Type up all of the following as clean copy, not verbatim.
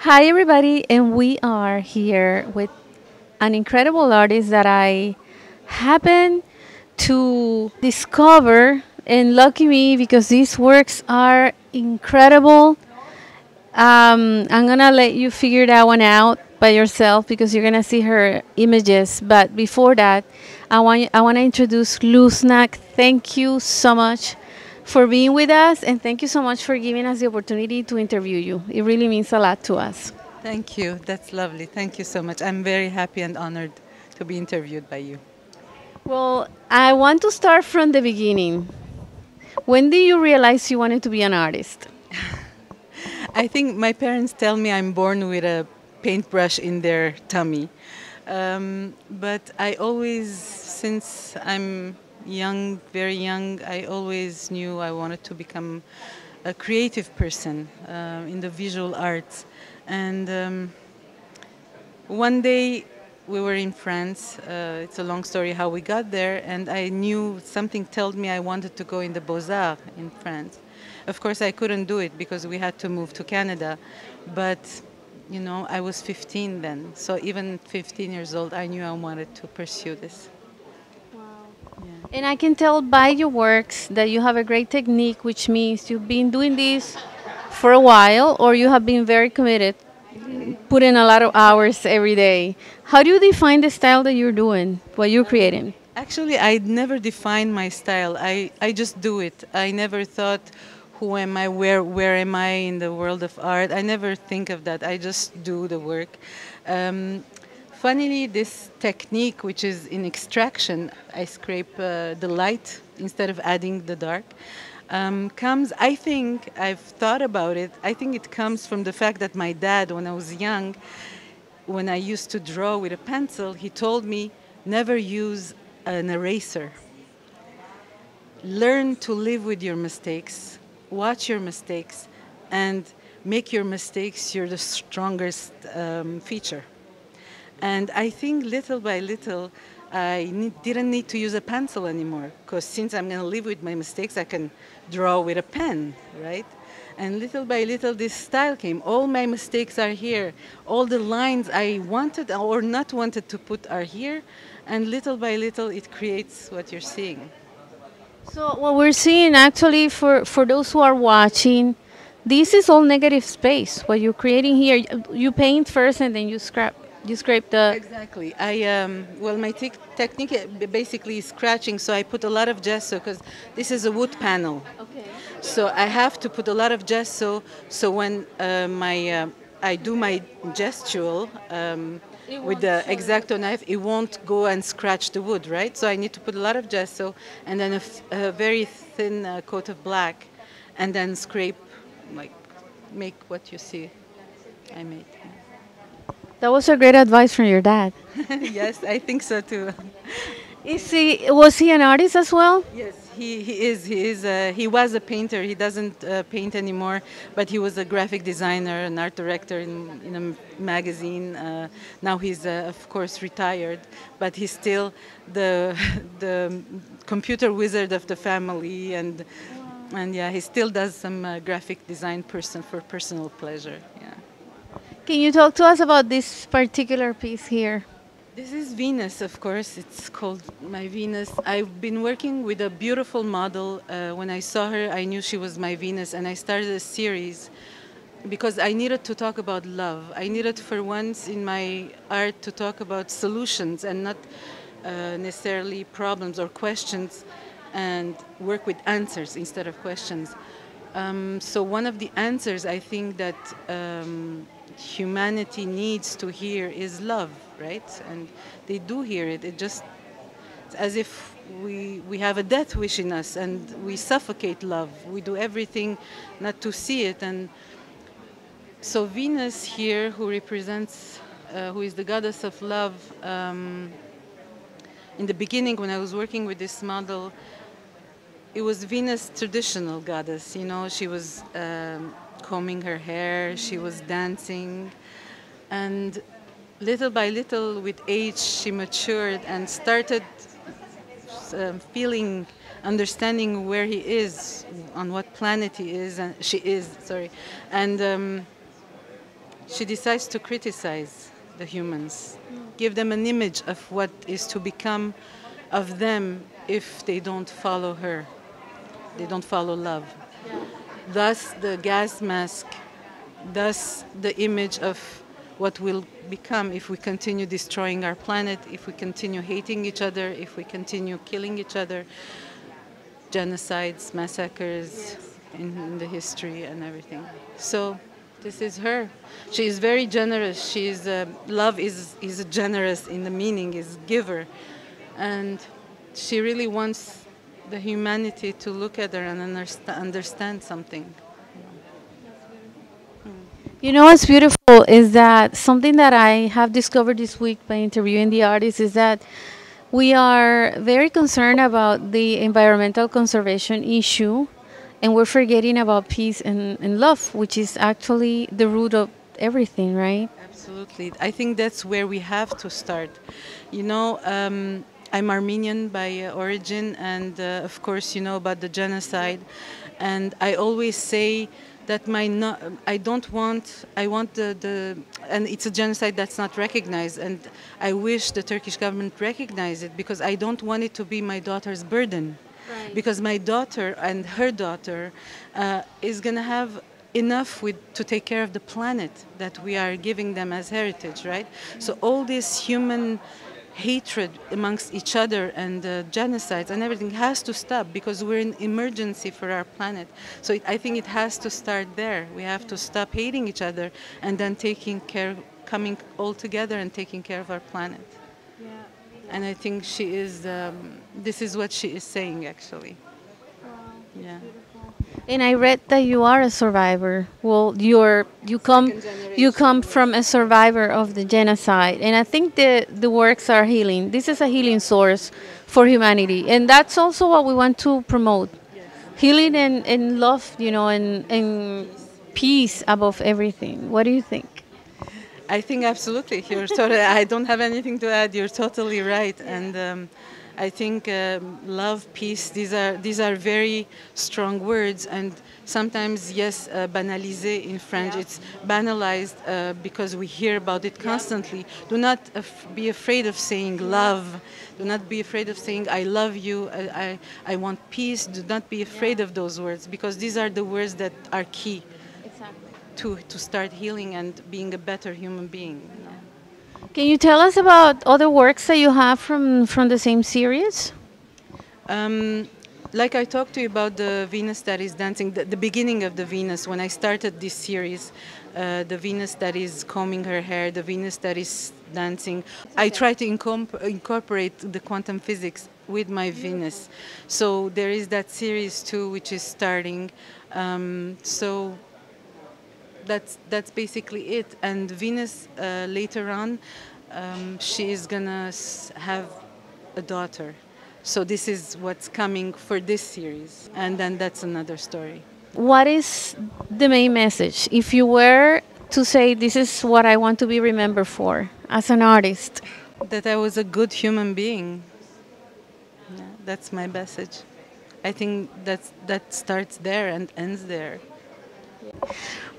Hi, everybody, and we are here with an incredible artist that I happen to discover. And lucky me because these works are incredible. I'm gonna let you figure that one out by yourself because you're gonna see her images. But before that, I want to introduce Lousnak. Thank you so much for being with us, and thank you so much for giving us the opportunity to interview you. It really means a lot to us. Thank you. That's lovely. Thank you so much. I'm very happy and honored to be interviewed by you. Well, I want to start from the beginning. When did you realize you wanted to be an artist? I think my parents tell me I'm born with a paintbrush in their tummy. But I always, since I'm young, very young, I always knew I wanted to become a creative person in the visual arts. And one day we were in France. It's a long story how we got there, and I knew something told me I wanted to go in the Beaux-Arts in France. Of course, I couldn't do it because we had to move to Canada, but I was 15 then. So even 15 years old, I knew I wanted to pursue this. And I can tell by your works that you have a great technique, which means you've been doing this for a while or you have been very committed, put in a lot of hours every day. How do you define the style that you're doing, what you're creating? Actually, I never defined my style. I just do it. I never thought, who am I? Where am I in the world of art? I never think of that. I just do the work. Funnily, this technique, which is in extraction, I scrape the light instead of adding the dark, comes, I think, I've thought about it, I think it comes from the fact that my dad, when I was young, when I used to draw with a pencil, he told me, never use an eraser. Learn to live with your mistakes, watch your mistakes, and make your mistakes your the strongest feature. And I think little by little, didn't need to use a pencil anymore, because since I'm going to live with my mistakes, I can draw with a pen, right? And little by little, this style came. All my mistakes are here. All the lines I wanted or not wanted to put are here. And little by little, it creates what you're seeing. So what we're seeing actually for those who are watching, this is all negative space. What you're creating here, you paint first and then you scrape the. Exactly. Well, my technique basically is scratching, so I put a lot of gesso because this is a wood panel. Okay. So I have to put a lot of gesso. So when I do my gestual with the X-Acto knife, it won't go and scratch the wood, right? So I need to put a lot of gesso and then a very thin coat of black, and then scrape, like make what you see I made. That was a great advice from your dad. Yes, I think so too. Was he an artist as well? Yes, he is. He was a painter. He doesn't paint anymore, but he was a graphic designer, an art director in a magazine. Now he's, of course, retired, but he's still the the computer wizard of the family, and yeah, he still does some graphic design for personal pleasure. Yeah. Can you talk to us about this particular piece here? This is Venus, of course. It's called my Venus. I've been working with a beautiful model. When I saw her, I knew she was my Venus, and I started a series because I needed to talk about love. I needed for once in my art to talk about solutions and not necessarily problems or questions, and work with answers instead of questions. So one of the answers I think that humanity needs to hear is love, right? And they do hear it. It's as if we have a death wish in us and we suffocate love. We do everything not to see it. And so Venus here, who represents, who is the goddess of love, in the beginning when I was working with this model, it was Venus' traditional goddess. She was combing her hair, she was dancing, and little by little, with age, she matured and started understanding where he is, on what planet he is, and she is, sorry. And she decides to criticize the humans, give them an image of what is to become of them if they don't follow her, they don't follow love. Thus, the gas mask, thus the image of what will become if we continue destroying our planet, if we continue hating each other, if we continue killing each other, genocides, massacres in the history and everything. So this is her. She is very generous. She is love is generous in the meaning, is giver, and she really wants the humanity to look at her and understand something. You know what's beautiful is that something that I have discovered this week by interviewing the artists is that we are very concerned about the environmental conservation issue, and we're forgetting about peace and love, which is actually the root of everything, right? Absolutely. I think that's where we have to start. You know, I'm Armenian by origin, and of course, you know about the genocide. And I always say that I want and it's a genocide that's not recognized. And I wish the Turkish government recognized it, because I don't want it to be my daughter's burden. Right. Because my daughter and her daughter is going to have enough to take care of the planet that we are giving them as heritage, right? So all this human hatred amongst each other and genocides and everything has to stop, because we're in emergency for our planet. So I think it has to start there. We have to stop hating each other and then coming all together and taking care of our planet. Yeah. And I think she is, this is what she is saying, actually. Wow. Yeah. And I read that you are a survivor. Well, you come from a survivor of the genocide, and I think the works are healing. This is a healing source for humanity, and that's also what we want to promote: healing and love, you know, and peace above everything. What do you think? I think absolutely. I don't have anything to add. You're totally right, and. I think love, peace, these are very strong words, and sometimes, yes, banalisé in French, it's banalized because we hear about it constantly. Do not be afraid of saying love. Do not be afraid of saying I love you, I want peace. Do not be afraid of those words, because these are the words that are key to start healing and being a better human being. You know? Can you tell us about other works that you have from the same series? Like I talked to you about the Venus that is dancing, the beginning of the Venus, when I started this series, the Venus that is combing her hair, the Venus that is dancing. I try to incorporate the quantum physics with my Venus. So there is that series too, which is starting. So that's basically it. And Venus later on, she is gonna have a daughter. So this is what's coming for this series, and then that's another story. What is the main message? If you were to say this is what I want to be remembered for as an artist. That I was a good human being. Yeah, that's my message. I think that starts there and ends there.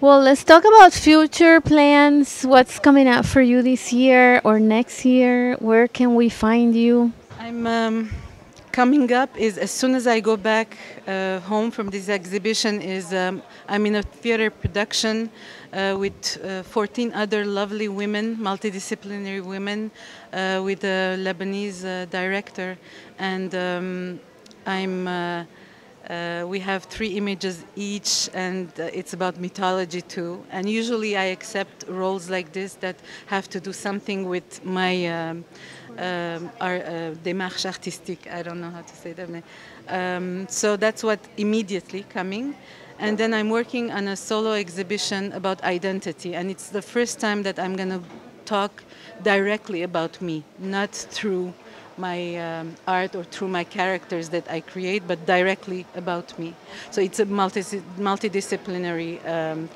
Well, let's talk about future plans. What's coming up for you this year or next year? Where can we find you? I'm coming up is as soon as I go back home from this exhibition is I'm in a theater production with 14 other lovely women, multidisciplinary women, with a Lebanese director, and we have 3 images each, and it's about mythology too. And usually I accept roles like this that have to do something with my démarche artistique. I don't know how to say that. So that's what immediately coming. And then I'm working on a solo exhibition about identity. And it's the first time that I'm going to talk directly about me, not through my art or through my characters that I create, but directly about me. So it's a multidisciplinary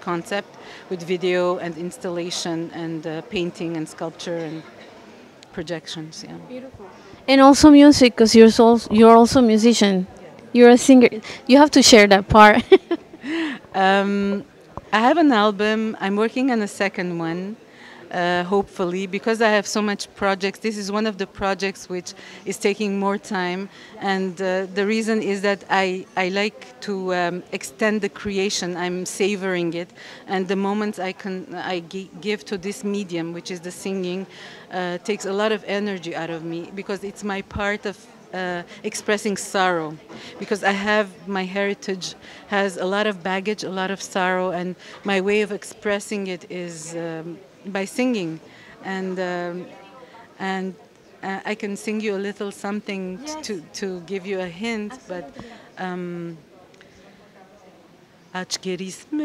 concept with video and installation and painting and sculpture and projections. Yeah. Beautiful. And also music, because you're also a musician. Yeah. You're a singer. You have to share that part. I have an album. I'm working on a second one, hopefully, because I have so much projects. This is one of the projects which is taking more time, and the reason is that I like to extend the creation. I'm savoring it, and the moments I give to this medium, which is the singing, takes a lot of energy out of me because it's my part of expressing sorrow, because I have my heritage has a lot of baggage, a lot of sorrow, and my way of expressing it is by singing, and I can sing you a little something to give you a hint, but aç gerismeç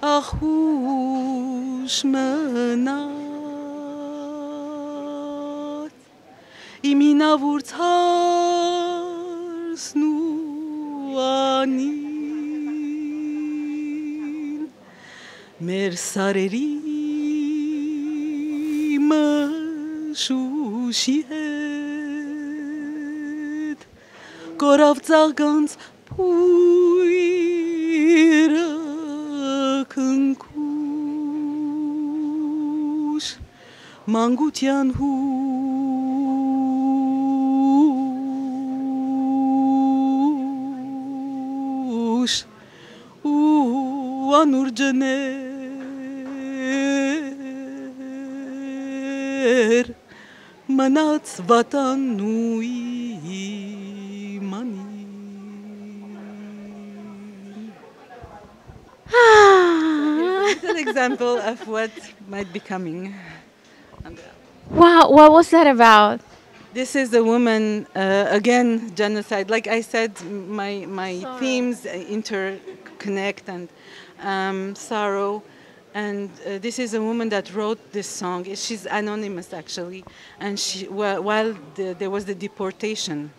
ahuş mânat imina vurtars nuanin mer sareri mășușiet Gorav zagans puira kânkuş Mangutian huş Anurcaner Manats vatanui An example of what might be coming. Wow, what was that about? This is a woman, again, genocide. Like I said, my themes interconnect and sorrow. And this is a woman that wrote this song. She's anonymous, actually. And while there was the deportation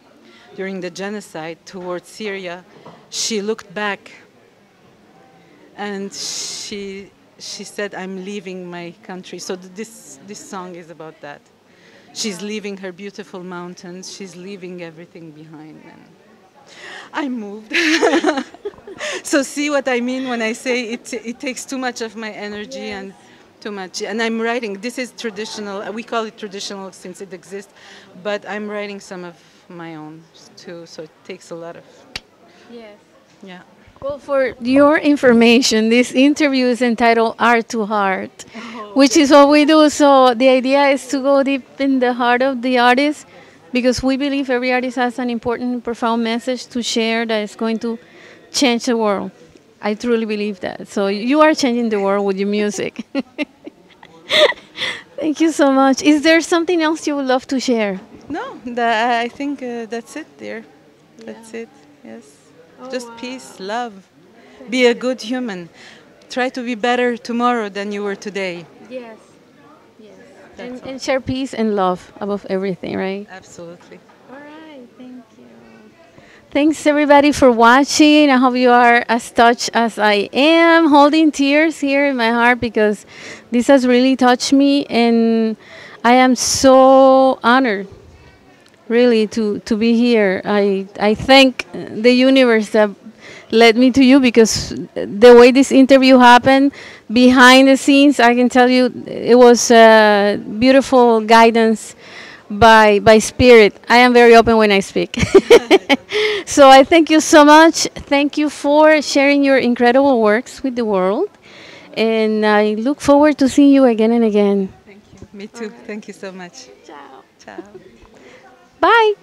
during the genocide towards Syria, she looked back and she said, "I'm leaving my country." So this song is about that. She's leaving her beautiful mountains. She's leaving everything behind. And I'm moved. So see what I mean when I say it takes too much of my energy and too much. And I'm writing. This is traditional. We call it traditional since it exists, but I'm writing some of my own too. So it takes a lot of. Yes. Yeah. Well, for your information, this interview is entitled Art2Heart, which is what we do. So the idea is to go deep in the heart of the artist, because we believe every artist has an important, profound message to share that is going to change the world. I truly believe that. So you are changing the world with your music. Thank you so much. Is there something else you would love to share? No, I think that's it, dear. That's it. Yes. Just peace, love. Be a good human. Try to be better tomorrow than you were today. Yes. And share peace and love above everything, right? Absolutely. All right. Thank you. Thanks, everybody, for watching. I hope you are as touched as I am, holding tears here in my heart, because this has really touched me. And I am so honored, really, to be here. I thank the universe that led me to you, because the way this interview happened behind the scenes, I can tell you it was beautiful guidance by spirit. I am very open when I speak. So I thank you so much. Thank you for sharing your incredible works with the world. And I look forward to seeing you again and again. Thank you. Me too. Thank you so much. Ciao. Ciao. Bye.